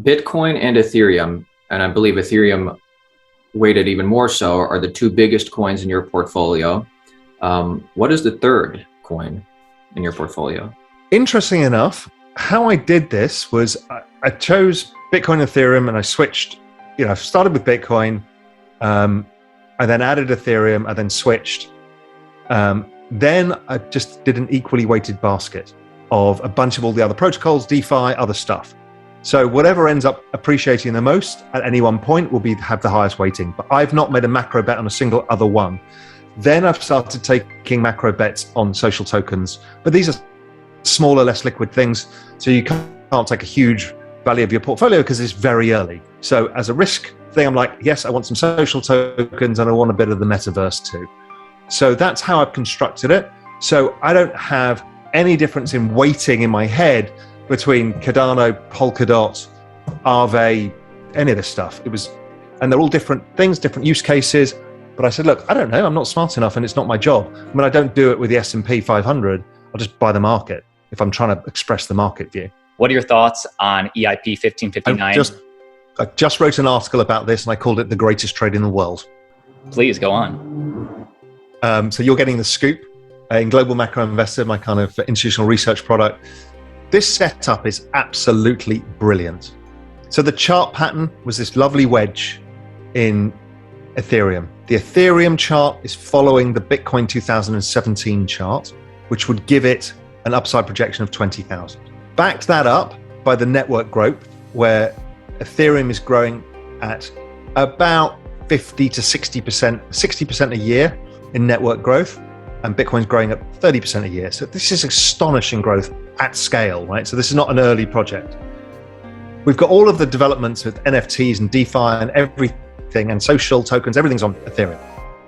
Bitcoin and Ethereum, and I believe Ethereum weighted even more so, are the two biggest coins in your portfolio. What is the third coin in your portfolio? Interesting enough, how I did this was I chose Bitcoin and Ethereum, and I switched. I started with Bitcoin, I then added Ethereum, I then switched. Then I just did an equally weighted basket of a bunch of all the other protocols, DeFi, other stuff. So whatever ends up appreciating the most at any one point will have the highest weighting. But I've not made a macro bet on a single other one. Then I've started taking macro bets on social tokens. But these are smaller, less liquid things. So you can't take a huge value of your portfolio because it's very early. So as a risk thing, I'm like, yes, I want some social tokens and I want a bit of the metaverse too. So that's how I've constructed it. So I don't have any difference in weighting in my head between Cardano, Polkadot, Aave, any of this stuff. And they're all different things, different use cases. But I said, look, I don't know. I'm not smart enough and it's not my job. I mean, I don't do it with the S&P 500. I'll just buy the market if I'm trying to express the market view. What are your thoughts on EIP 1559? I just wrote an article about this and I called it the greatest trade in the world. Please go on. So you're getting the scoop in Global Macro Investor, my kind of institutional research product. This setup is absolutely brilliant. So the chart pattern was this lovely wedge in Ethereum. The Ethereum chart is following the Bitcoin 2017 chart, which would give it an upside projection of 20,000. Backed that up by the network growth, where Ethereum is growing at about 50 to 60% a year in network growth, and Bitcoin's growing at 30% a year. So this is astonishing growth at scale, right? So this is not an early project. We've got all of the developments with NFTs and DeFi and everything, and social tokens, everything's on Ethereum.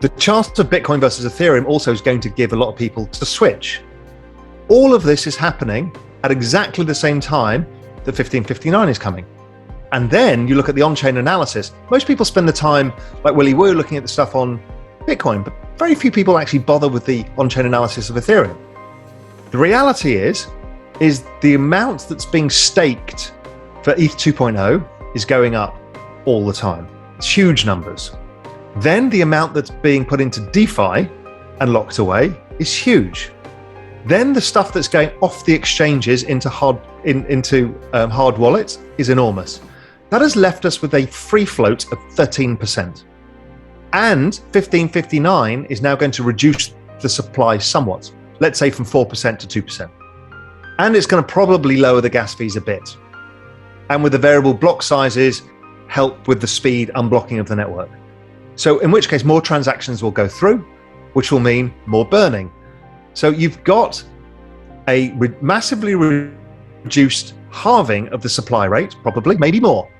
The chart of Bitcoin versus Ethereum also is going to give a lot of people to switch. All of this is happening at exactly the same time that 1559 is coming. And then you look at the on-chain analysis. Most people spend the time, like Willy Woo, looking at the stuff on Bitcoin, but very few people actually bother with the on-chain analysis of Ethereum. The reality is the amount that's being staked for ETH 2.0 is going up all the time. It's huge numbers. Then the amount that's being put into DeFi and locked away is huge. Then the stuff that's going off the exchanges into hard wallets is enormous. That has left us with a free float of 13%. And 1559 is now going to reduce the supply somewhat, let's say from 4% to 2%. And it's going to probably lower the gas fees a bit. And with the variable block sizes, help with the speed unblocking of the network. So in which case, more transactions will go through, which will mean more burning. So you've got a massively reduced halving of the supply rate, probably, maybe more.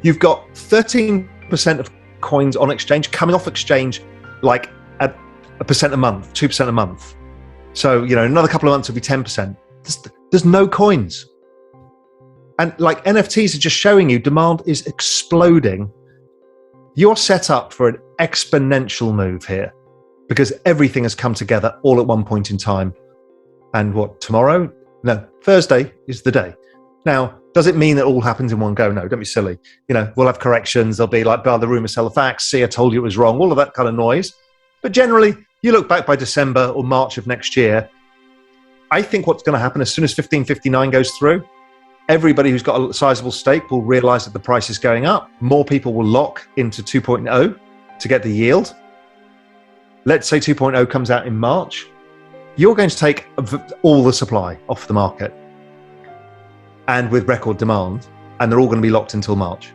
You've got 13% of coins on exchange coming off exchange like at 1% a month, 2% a month. So, another couple of months will be 10%. There's no coins. And like NFTs are just showing you demand is exploding. You're set up for an exponential move here because everything has come together all at one point in time. And tomorrow? No, Thursday is the day. Now, does it mean that all happens in one go? No, don't be silly. We'll have corrections. There'll be like, the rumor sell the facts. See, I told you it was wrong. All of that kind of noise. But generally, you look back by December or March of next year, I think what's going to happen as soon as 1559 goes through, everybody who's got a sizable stake will realize that the price is going up. More people will lock into 2.0 to get the yield. Let's say 2.0 comes out in March. You're going to take all the supply off the market and with record demand, and they're all going to be locked until March.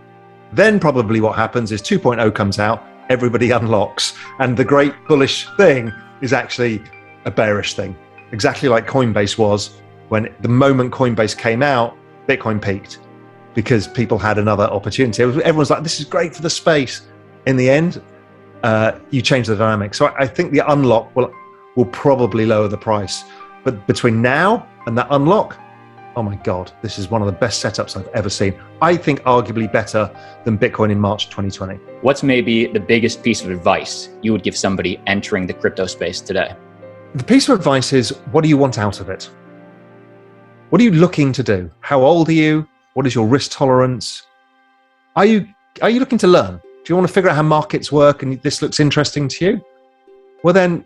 Then probably what happens is 2.0 comes out, everybody unlocks, and the great bullish thing is actually a bearish thing. Exactly like Coinbase was when the moment Coinbase came out, Bitcoin peaked because people had another opportunity. Everyone's like, this is great for the space. In the end, you change the dynamic. So I think the unlock will probably lower the price. But between now and that unlock, oh my God, this is one of the best setups I've ever seen. I think arguably better than Bitcoin in March 2020. What's maybe the biggest piece of advice you would give somebody entering the crypto space today? The piece of advice is, what do you want out of it? What are you looking to do? How old are you? What is your risk tolerance? Are you looking to learn? Do you want to figure out how markets work and this looks interesting to you? Well, then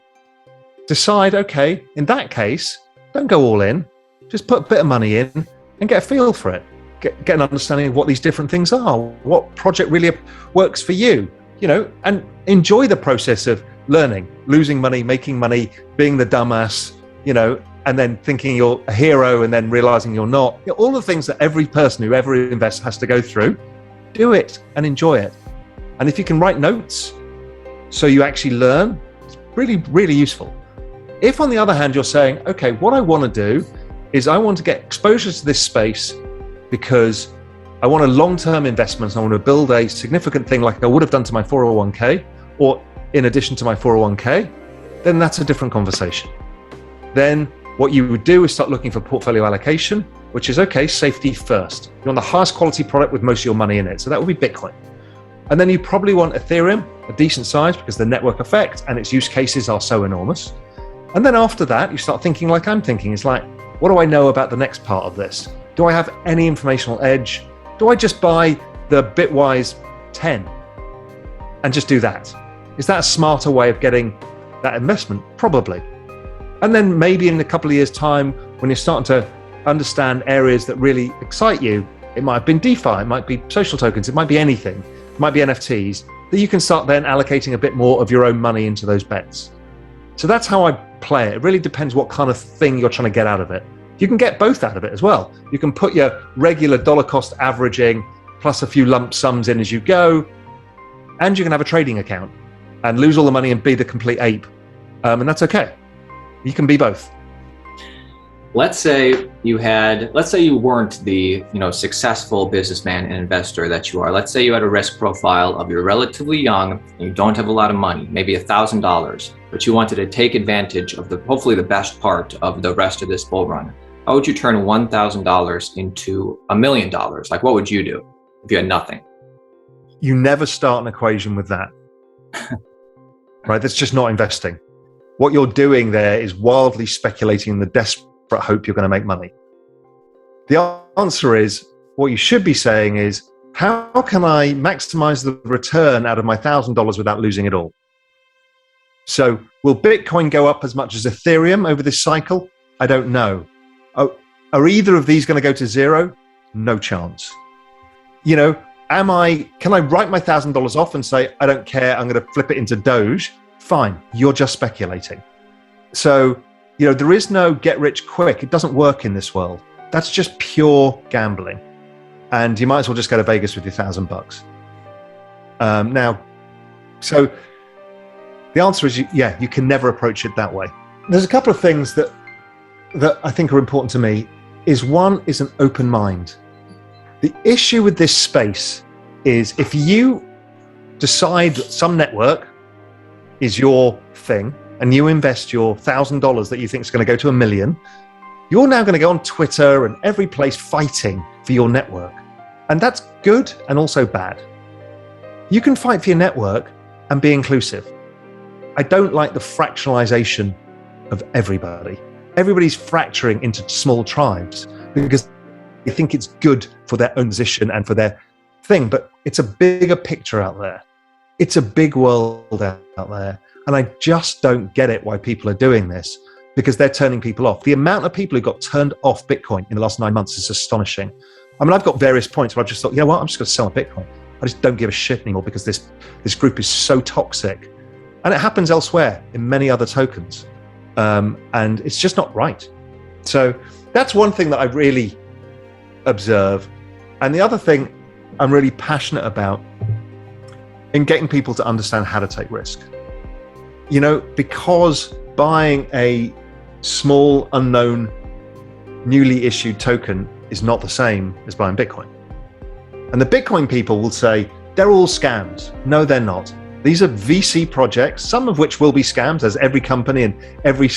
decide, okay, in that case, don't go all in. Just put a bit of money in and get a feel for it. Get an understanding of what these different things are, what project really works for you, and enjoy the process of learning, losing money, making money, being the dumbass, and then thinking you're a hero and then realizing you're not. All the things that every person who ever invests has to go through, do it and enjoy it. And if you can write notes so you actually learn, it's really, really useful. If on the other hand, you're saying, okay, what I want to do is I want to get exposure to this space because I want a long-term investment. I want to build a significant thing like I would have done to my 401k or in addition to my 401k, then that's a different conversation. Then what you would do is start looking for portfolio allocation, which is, okay, safety first. You want the highest quality product with most of your money in it. So that would be Bitcoin. And then you probably want Ethereum, a decent size because the network effect and its use cases are so enormous. And then after that, you start thinking like I'm thinking. It's like, what do I know about the next part of this? Do I have any informational edge? Do I just buy the Bitwise 10 and just do that? Is that a smarter way of getting that investment? Probably. And then maybe in a couple of years' time, when you're starting to understand areas that really excite you, it might have been DeFi, it might be social tokens, it might be anything, it might be NFTs, that you can start then allocating a bit more of your own money into those bets. So that's how I play it. It really depends what kind of thing you're trying to get out of it. You can get both out of it as well. You can put your regular dollar cost averaging plus a few lump sums in as you go, and you can have a trading account and lose all the money and be the complete ape. And that's okay. You can be both. Let's say you weren't the successful businessman and investor that you are. Let's say you had a risk profile of you're relatively young and you don't have a lot of money, maybe $1,000, but you wanted to take advantage of hopefully the best part of the rest of this bull run. How would you turn $1,000 into $1 million? Like, what would you do if you had nothing? You never start an equation with that. Right? That's just not investing. What you're doing there is wildly speculating in the desperate hope you're going to make money. The answer is, what you should be saying is, how can I maximize the return out of my $1,000 without losing it all? So will Bitcoin go up as much as Ethereum over this cycle? I don't know. Are either of these going to go to zero? No chance. Can I write my $1,000 off and say, I don't care, I'm going to flip it into Doge? Fine, you're just speculating. So, there is no get rich quick. It doesn't work in this world. That's just pure gambling. And you might as well just go to Vegas with your $1,000. So the answer is, you can never approach it that way. There's a couple of things that I think are important to me. One is an open mind. The issue with this space is if you decide some network is your thing and you invest your $1,000 that you think is going to go to $1 million, you're now going to go on Twitter and every place fighting for your network. And that's good and also bad. You can fight for your network and be inclusive. I don't like the fractionalization of everybody. Everybody's fracturing into small tribes because they think it's good for their own position and for their thing, but it's a bigger picture out there. It's a big world out there. And I just don't get it why people are doing this, because they're turning people off. The amount of people who got turned off Bitcoin in the last 9 months is astonishing. I mean, I've got various points where I've just thought, you know what, I'm just going to sell my Bitcoin. I just don't give a shit anymore because this group is so toxic. And it happens elsewhere in many other tokens. And it's just not right. So that's one thing that I really observe. And the other thing I'm really passionate about in getting people to understand how to take risk. Because buying a small, unknown, newly issued token is not the same as buying Bitcoin. And the Bitcoin people will say, they're all scams. No, they're not. These are VC projects, some of which will be scams, as every company in every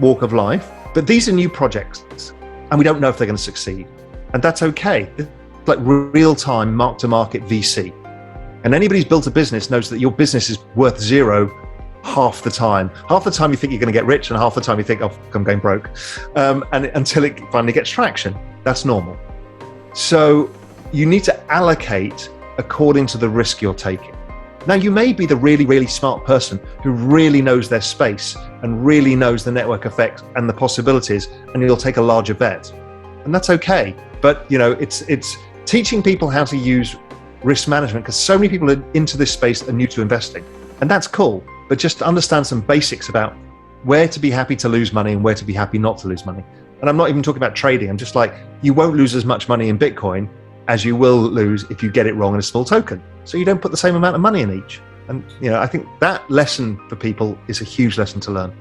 walk of life. But these are new projects, and we don't know if they're going to succeed. And that's okay. It's like real-time, mark-to-market VC. And anybody who's built a business knows that your business is worth zero half the time. Half the time you think you're going to get rich, and half the time you think, oh, I'm going broke. And until it finally gets traction. That's normal. So you need to allocate according to the risk you're taking. Now, you may be the really, really smart person who really knows their space and really knows the network effects and the possibilities, and you'll take a larger bet. And that's okay. But, it's teaching people how to use risk management, because so many people are into this space and new to investing. And that's cool. But just to understand some basics about where to be happy to lose money and where to be happy not to lose money. And I'm not even talking about trading. I'm just like, you won't lose as much money in Bitcoin as you will lose if you get it wrong in a small token. So you don't put the same amount of money in each. And, I think that lesson for people is a huge lesson to learn.